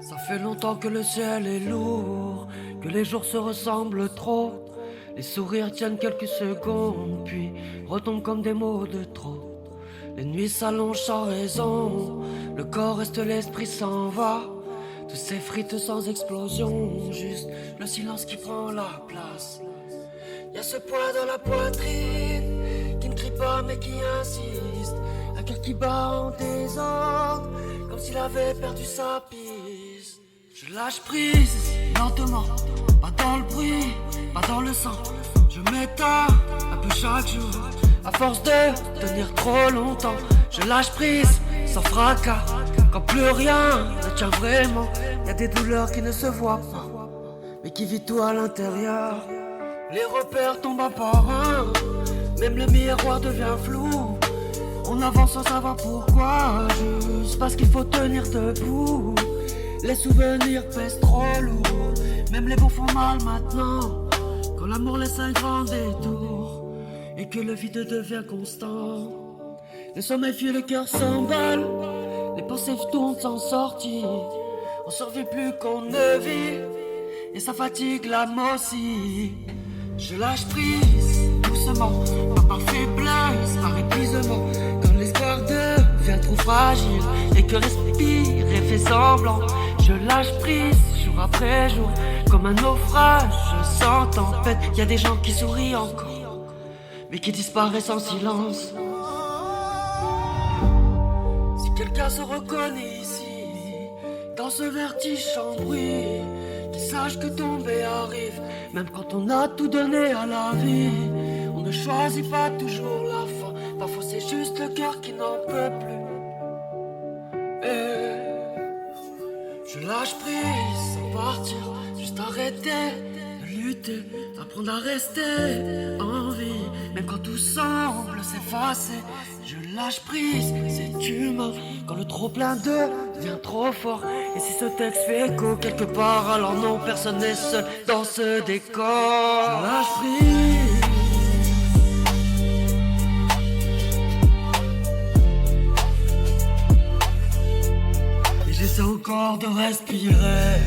Ça fait longtemps que le ciel est lourd, que les jours se ressemblent trop. Les sourires tiennent quelques secondes, puis retombent comme des mots de trop. Les nuits s'allongent sans raison, le corps reste, l'esprit s'en va. Tout s'effrite sans explosion, juste le silence qui prend la place. Y'a ce poids dans la poitrine, qui ne crie pas mais qui insiste. Un cœur qui bat en désordre, comme s'il avait perdu sa piste. Je lâche prise, lentement, pas dans le bruit, pas dans le sang. Je m'éteins un peu chaque jour, à force de tenir trop longtemps. Je lâche prise, sans fracas, quand plus rien ne tient vraiment. Y'a des douleurs qui ne se voient pas, mais qui vivent tout à l'intérieur. Les repères tombent un par un, même le miroir devient flou. On avance sans savoir pourquoi, juste parce qu'il faut tenir debout. Les souvenirs pèsent trop lourd, même les bons font mal maintenant. Quand l'amour laisse un grand détour, et que le vide devient constant. Le sommeil fuit, le cœur s'emballe, les pensées tournent sans sortir. On survit plus qu'on ne vit, et ça fatigue l'âme aussi. Je lâche prise, doucement, pas par faiblesse, par épuisement. Quand l'espoir devient trop fragile et que respirer fait semblant, je lâche prise, jour après jour, comme un naufrage sans tempête. Y'a des gens qui sourient encore, mais qui disparaissent en silence. Si quelqu'un se reconnaît ici, dans ce vertige sans bruit, qu'il sache que tomber arrive, même quand on a tout donné à la vie. On ne choisit pas toujours la fin, parfois c'est juste le cœur qui n'en peut plus. Et je lâche prise sans partir, juste arrêter de lutter, apprendre à rester en vie, même quand tout semble s'effacer. Je lâche prise, c'est humain, quand le trop plein devient trop fort. Et si ce texte fait écho quelque part, alors non, personne n'est seul dans ce décor. Je lâche prise. Et j'essaie encore de respirer.